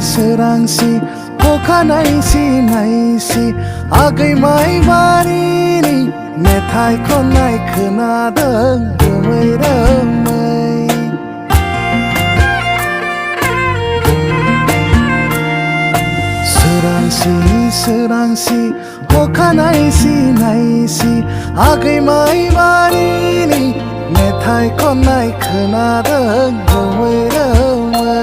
सोरांसि अखानायसि नायसि आगै माइबारिनि मेथाइ खननाय खोनादों रोमै रोमै। सोरांसि अखानायसि नायसि आगै माइबारिनि मेथाइ खननाय खोनादों रोमै रोमै।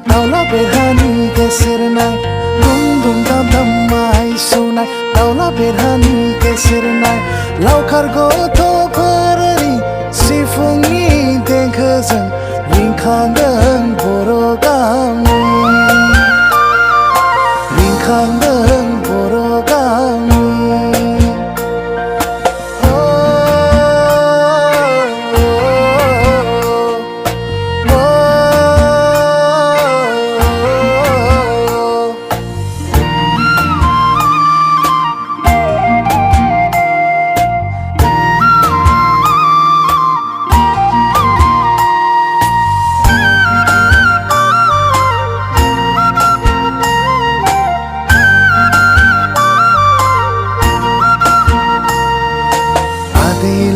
दाउला बेरहानि गेसेरनाय दुम दुम दाम दाम माइ सौनाय दाउला बेरहानि गेसेरनाय लावखार गथ'फोरनि सिफुंनि देंखोजों रिंखांदों बर' गामि, रिंखांदों बर' गामि।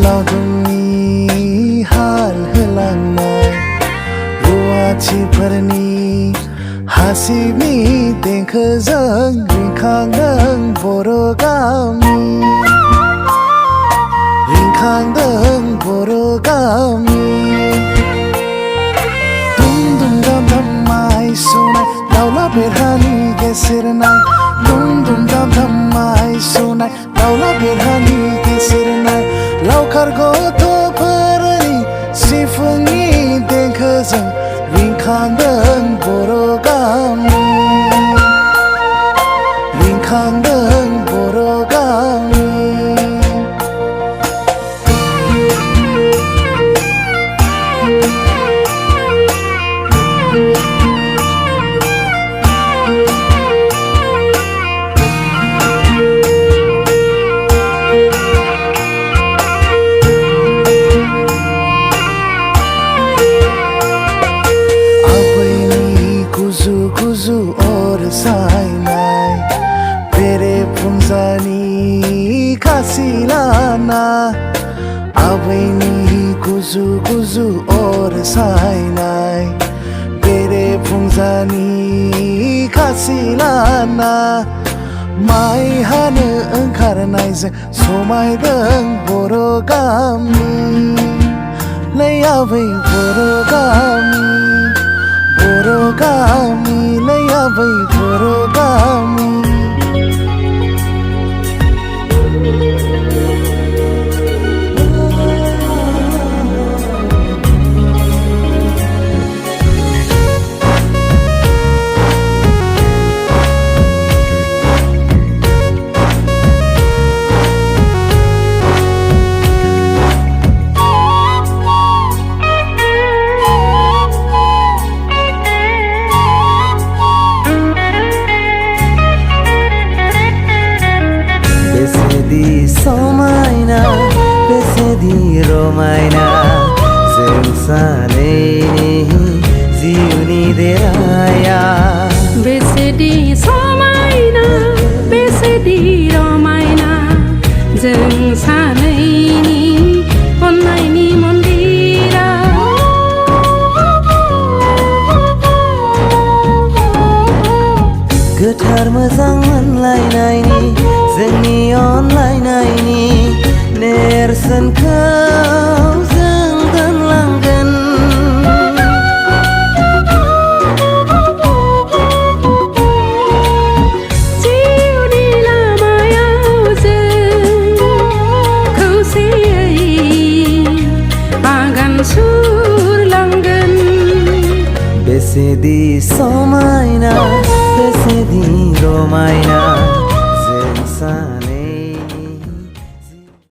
लावदुमनि हाल होलांनाय रुवाथिफोरनि हासिबनि देंखोजों रिंखांदों बर' गामि, रिंखांदों बर' गामि। दुम दुम दाम दाम माइ सौनाय दाउला बेरहानि गेसेरनाय दुम दुम दाम दाम माइ सौनाय दाउला बेरहानि गेसेरनाय लावखार गथ'फोरनि सिफुंनि देंखोजों रिंखांदों बर' गामि, रिंखांदों बर' गामि। गुजु अर सायनाय बेरेफुंजानि खासि लाना आबैनि गुजु गुजु अर सायनाय बेरेफुंजानि खासि लाना माइ हानो ओंखारनायजों समायदों बर' गामि लै आबै बर' गामि, बर' गामि लै आबै बर' गामि। सोमखोर मोजां मोनलायनायनि जोंनि अनलायनायनि नेरसोनखौ जों दोनलांगोन जिउनि लामायाव जों खौसेयै आगान सुरलांगोन बेसेदि समायना बेसेदि रमायना जों